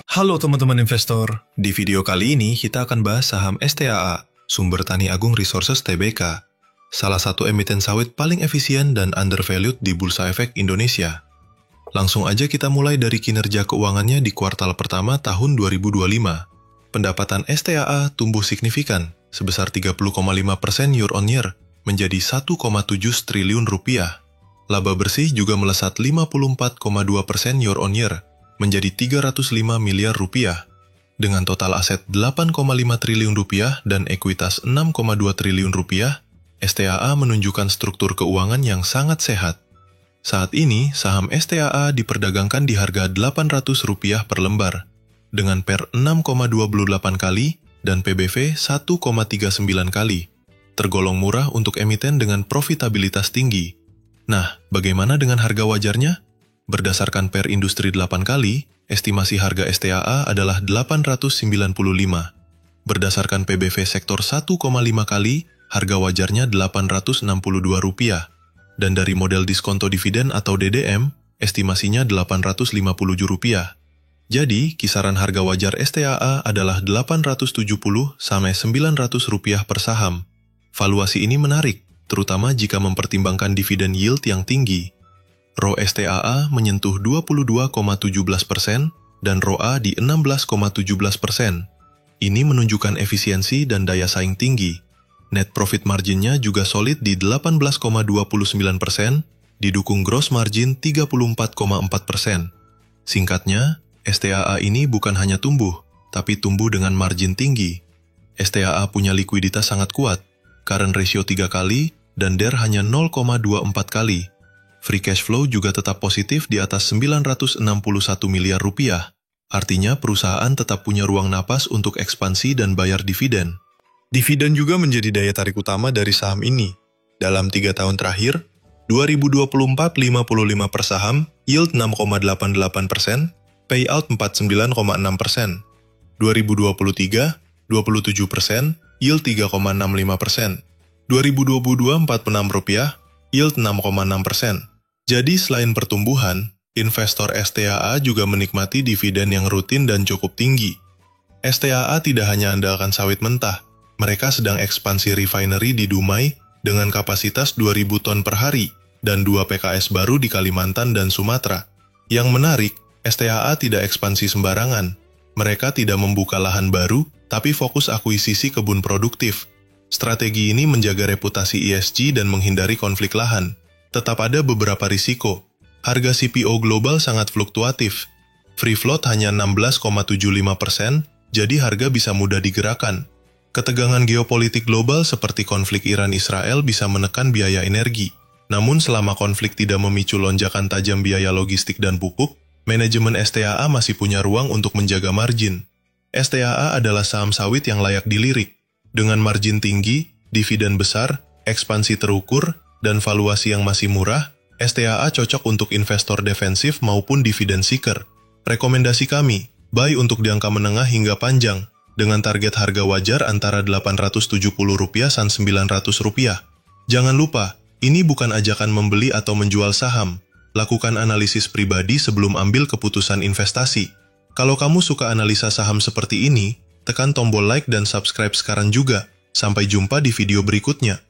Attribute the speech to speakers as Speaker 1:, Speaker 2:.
Speaker 1: Halo teman-teman investor, di video kali ini kita akan bahas saham STAA, Sumber Tani Agung Resources Tbk, salah satu emiten sawit paling efisien dan undervalued di Bursa Efek Indonesia. Langsung aja kita mulai dari kinerja keuangannya di kuartal pertama tahun 2025. Pendapatan STAA tumbuh signifikan, sebesar 30,5% year-on-year, menjadi 1,7 triliun rupiah. Laba bersih juga melesat 54,2% year-on-year, menjadi 305 miliar rupiah. Dengan total aset 8,5 triliun rupiah dan ekuitas 6,2 triliun rupiah, STAA menunjukkan struktur keuangan yang sangat sehat. Saat ini, saham STAA diperdagangkan di harga Rp800 per lembar, dengan PER 6,28 kali dan PBV 1,39 kali. Tergolong murah untuk emiten dengan profitabilitas tinggi. Nah, bagaimana dengan harga wajarnya? Berdasarkan PER Industri 8 kali, estimasi harga STAA adalah 895. Berdasarkan PBV sektor 1,5 kali, harga wajarnya Rp862. Dan dari model diskonto dividen atau DDM, estimasinya Rp850. Jadi, kisaran harga wajar STAA adalah Rp870–Rp900 per saham. Valuasi ini menarik, terutama jika mempertimbangkan dividen yield yang tinggi. ROE STAA menyentuh 22,17% dan ROA di 16,17%. Ini menunjukkan efisiensi dan daya saing tinggi. Net profit marginnya juga solid di 18,29%, didukung gross margin 34,4%. Singkatnya, STAA ini bukan hanya tumbuh, tapi tumbuh dengan margin tinggi. STAA punya likuiditas sangat kuat, current ratio 3 kali, dan DER hanya 0,24 kali. Free cash flow juga tetap positif di atas Rp961 miliar. Artinya perusahaan tetap punya ruang napas untuk ekspansi dan bayar dividen. Dividen juga menjadi daya tarik utama dari saham ini. Dalam 3 tahun terakhir, 2024 55 per saham, yield 6,88%, payout 49,6%. 2023 27%, yield 3,65%. 2022 Rp46, yield 6,6%. Jadi selain pertumbuhan, investor STAA juga menikmati dividen yang rutin dan cukup tinggi. STAA tidak hanya andalkan sawit mentah, mereka sedang ekspansi refinery di Dumai dengan kapasitas 2.000 ton per hari dan 2 PKS baru di Kalimantan dan Sumatera. Yang menarik, STAA tidak ekspansi sembarangan. Mereka tidak membuka lahan baru, tapi fokus akuisisi kebun produktif. Strategi ini menjaga reputasi ESG dan menghindari konflik lahan. Tetap ada beberapa risiko. Harga CPO global sangat fluktuatif. Free float hanya 16,75%, jadi harga bisa mudah digerakkan. Ketegangan geopolitik global seperti konflik Iran-Israel bisa menekan biaya energi. Namun selama konflik tidak memicu lonjakan tajam biaya logistik dan pupuk, manajemen STAA masih punya ruang untuk menjaga margin. STAA adalah saham sawit yang layak dilirik. Dengan margin tinggi, dividen besar, ekspansi terukur, dan valuasi yang masih murah, STAA cocok untuk investor defensif maupun dividen seeker. Rekomendasi kami, buy untuk jangka menengah hingga panjang, dengan target harga wajar antara Rp870–Rp900. Jangan lupa, ini bukan ajakan membeli atau menjual saham. Lakukan analisis pribadi sebelum ambil keputusan investasi. Kalau kamu suka analisa saham seperti ini, tekan tombol like dan subscribe sekarang juga. Sampai jumpa di video berikutnya.